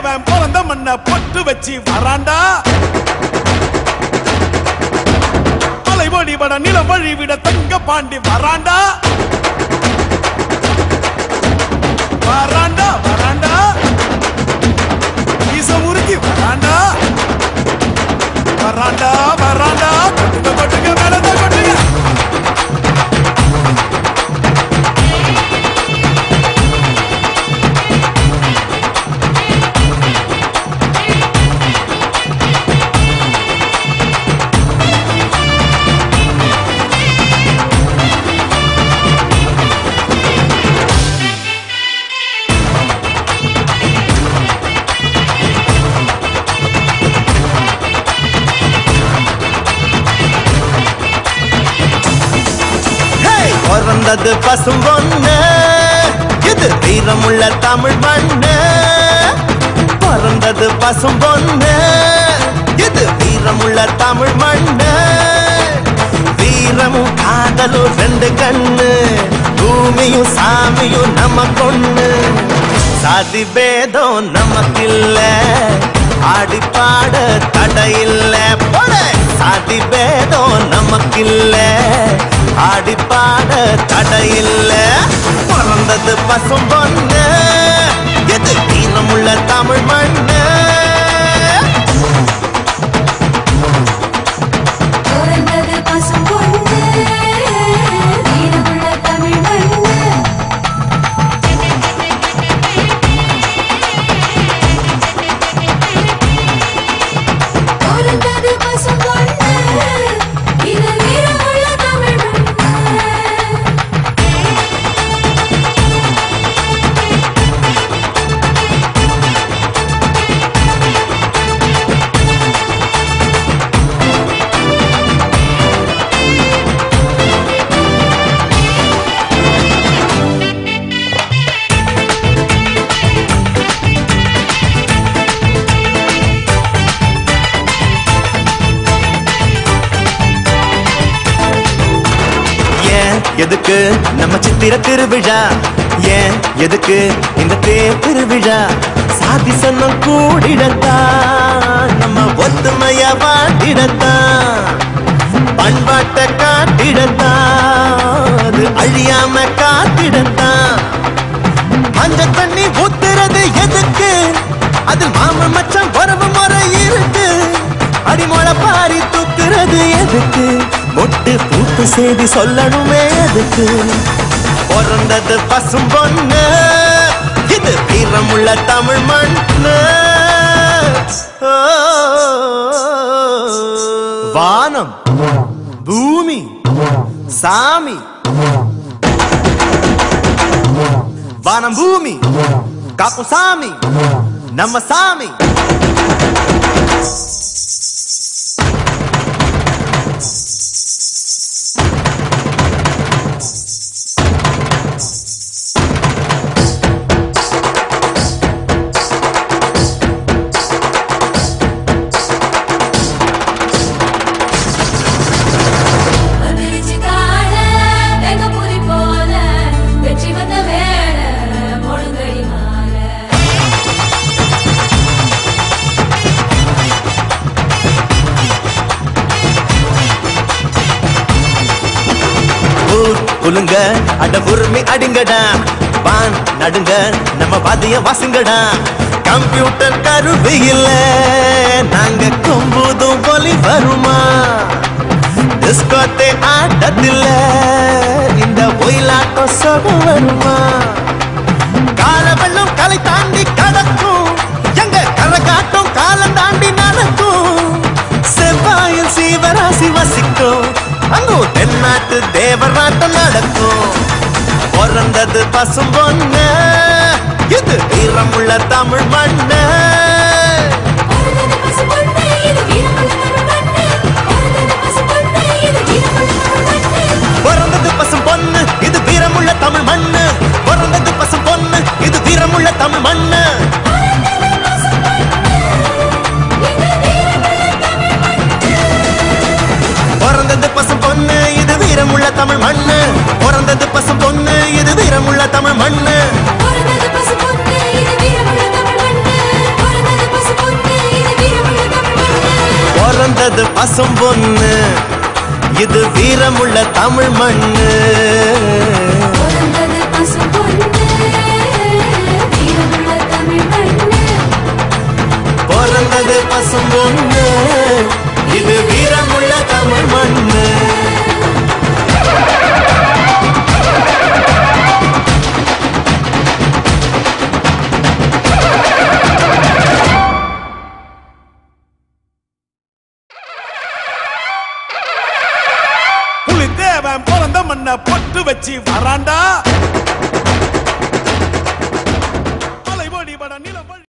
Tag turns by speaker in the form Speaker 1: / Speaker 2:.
Speaker 1: அவன் பிறந்த மண்ண பொட்டு வச்சு வராண்டா மலை வழிபட நில வழிவிட தங்க பாண்டி வராண்டா வராண்டா வராண்டா ஈசமுருகி வராண்டா வராண்டா வராண்டா கொட்டுங்க கொட்டுங்க மேலத கொட்டுங்க
Speaker 2: பிறந்தது பசும் பொண்ணு இது வீரமுள்ள தமிழ் மண்ணு பிறந்தது பசும் பொண்ணு இது வீரமுள்ள தமிழ் மண்ணு வீரமும் காதலும் ரெண்டு கண்ணு பூமியும் சாமியும் நமக்கொண்ணு சாதி பேதம் நமக்கில்ல ஆடி பாட தடையில்ல போட சாதி பேதம் நமக்கில்ல ஆடி பாட தடையில்ல பிறந்தது பசும் பொண்ணு எது வீரமுள்ள தமிழ் மண்ணு
Speaker 3: பிறந்தது பசும் பொண்ணு வீரமுள்ள தமிழ் மண்ணு பிறந்தது பசும் பொண்ணு இது வீரமுள்ள தமிழ் மண்ணு
Speaker 2: எதுக்கு நம்ம சித்திர திருவிழா ஏன் எதுக்கு இந்த தேர் திருவிழா சாதி சொன்னம் கூடிடத்தான் நம்ம ஒத்துமைய வாட்டிடத்தான் பண்பாட்டை காட்டிடத்தான் அது அழியாம காத்திடத்தான் மஞ்ச தண்ணி ஊத்துறது எதுக்கு அது மாமன் மச்சான் வரவு முறை இருக்கு அடிமொழ பாரி தூக்குறது எதுக்கு மொட்டு பூத்து செய்தி சொல்லணுமே எதுக்கு பிறந்தது பசும் பொண்ணு இது வீரமுள்ள தமிழ் மண்ணு வானம் பூமி சாமி வானம் பூமி காக்கும் சாமி நம்ம சாமி குலுங்க அட உரிமை அடிங்கடா வான் நடுங்க நம்ம வாதிய வாசுங்கடா கம்ப்யூட்டர் கருவி இல்ல நாங்க கும்புதும் ஒலி வருமா டிஸ்கோத்தே ஆட்டத்தில்ல இந்த ஒயிலாட்டம் சொகம் வருமா கால வெள்ளம் கலை தாண்டி கடக்கும் எங்க கரகாட்டம் காலம் தாண்டி நடக்கும் செவ்வாயில் சீவராசி வசிக்கும் அங்கோ தென்னாட்டு தேவராட்டம் நடக்கும் பிறந்தது பசும் பொண்ணு இது வீரமுள்ள தமிழ் மண்ணு பிறந்தது பசும் பொண்ணு இது வீரமுள்ள தமிழ் மண்ணு பிறந்தது பசும் பொண்ணு இது வீரமுள்ள தமிழ் மண்ணு பிறந்தது பசும் பொண்ணு இது வீரமுள்ள தமிழ் மண்ணு பிறந்தது பசும் பொண்ணு இது வீரமுள்ள தமிழ் மண்ணு பிறந்தது பசும் பொண்ணு இது வீரமுள்ள தமிழ் மண்ணு
Speaker 3: பிறந்தது பசும் பொண்ணு வீரமுள்ள தமிழ் மண்ணு
Speaker 2: பிறந்தது பசும் பொண்ணு இது வீரமுள்ள தமிழ் மண்ணு
Speaker 1: புலித்தேவன் பிறந்த மண்ண பொட்டு வச்சு வராண்டா